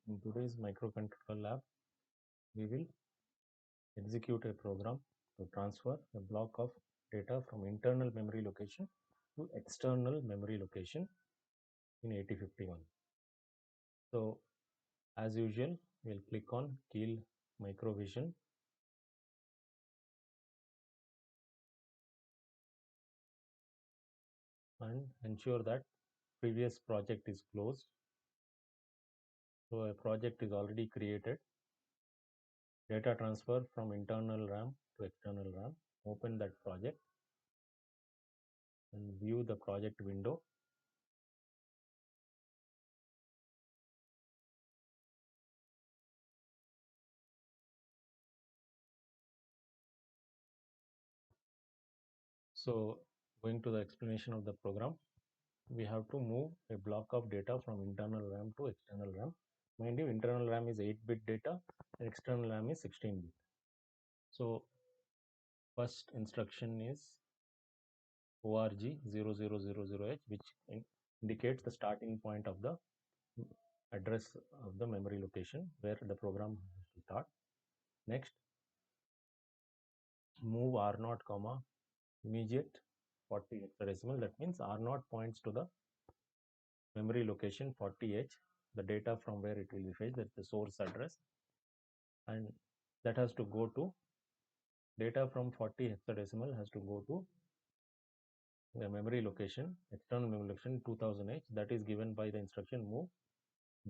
In today's microcontroller lab, we will execute a program to transfer a block of data from internal memory location to external memory location in 8051. So as usual, we'll click on Keil Microvision and ensure that previous project is closed. So a project is already created. Data transfer from internal RAM to external RAM. Open that project and view the project window. So going to the explanation of the program, we have to move a block of data from internal RAM to external RAM. Mind you, internal RAM is 8-bit data and external RAM is 16-bit. So first instruction is ORG0000H, which indicates the starting point of the address of the memory location where the program has to start. Next, move R0, comma immediate 40 hexadecimal. That means R0 points to the memory location 40H, the data from where it will be fetched, that's the source address, and that has to go to data from 40 hexadecimal has to go to the memory location, external memory location 2000H, that is given by the instruction move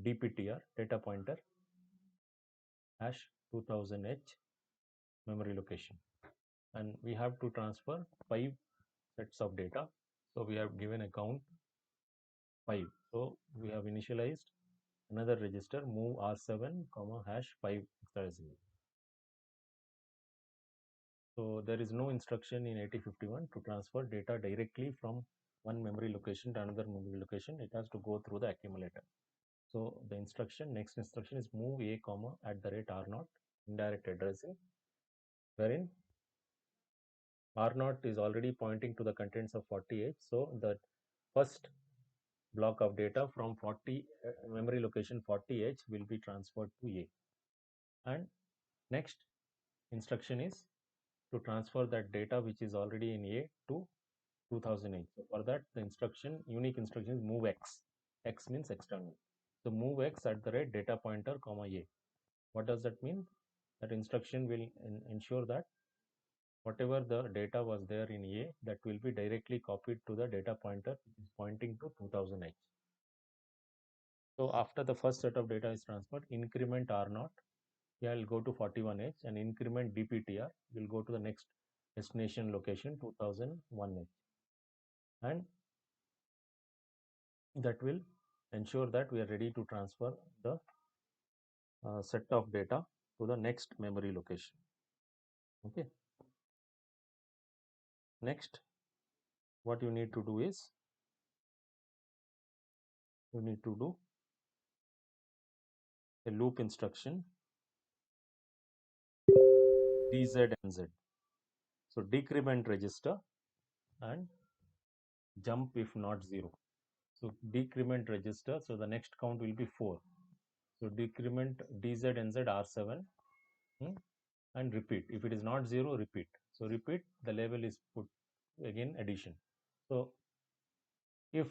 DPTR, data pointer hash 2000H memory location, and we have to transfer 5 sets of data. So we have given a count 5. So we have initialized another register move R7, comma hash 5 hexadecimal. So there is no instruction in 8051 to transfer data directly from one memory location to another memory location. It has to go through the accumulator. So the next instruction is move A, comma @ R0, indirect addressing, wherein R0 is already pointing to the contents of 40H. So the first block of data from memory location 40H will be transferred to A. And next instruction is to transfer that data which is already in A to 2008. So for that, the unique instruction is move X. X means external. So move X @ data pointer, comma A. What does that mean? That instruction will ensure that whatever the data was there in A, that will be directly copied to the data pointer which is pointing to 2000H. So after the first set of data is transferred, increment R0, here will go to 41H, and increment DPTR will go to the next destination location 2001H. And that will ensure that we are ready to transfer the set of data to the next memory location. Okay. Next, what you need to do is you need to do a loop instruction DZ. So decrement register and jump if not 0. So decrement register, so the next count will be 4. So decrement DZ R7 and repeat. If it is not 0, repeat. So repeat, the label is put again addition. So if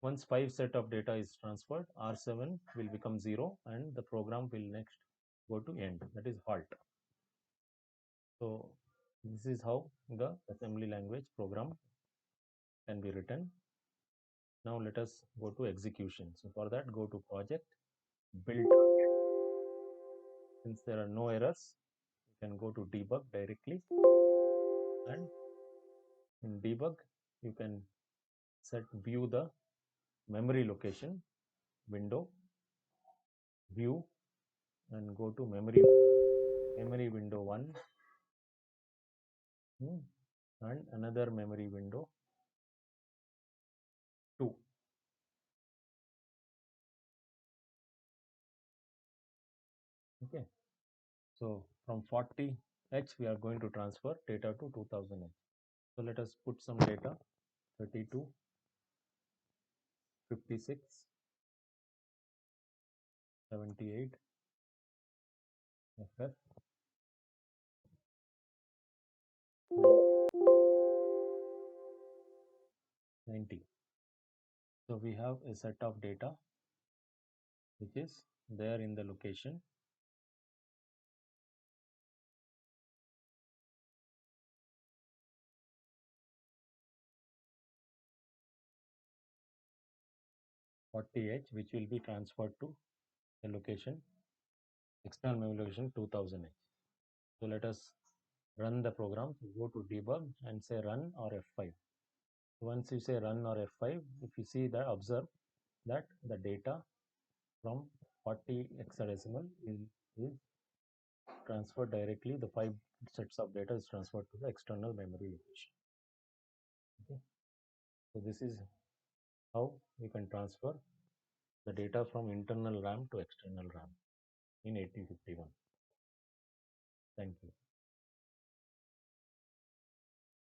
once 5 set of data is transferred, R7 will become 0 and the program will next go to end, that is halt. So this is how the assembly language program can be written. Now let us go to execution. So for that, go to project, build target. Since there are no errors, you can go to debug directly, and in debug you can set view the memory location window, view, and go to memory window 1 and another memory window 2. Okay, so from 40H we are going to transfer data to 2000H. So let us put some data 32, 56, 78 FF 90. So we have a set of data which is there in the location 40H, which will be transferred to the location external memory location 2000H. So let us run the program. So go to debug and say run or F5. Once you say run or F5, if you see that, observe that the data from 40 hexadecimal is transferred directly. The 5 sets of data is transferred to the external memory location. Okay. So this is how we can transfer the data from internal RAM to external RAM in 8051. Thank you.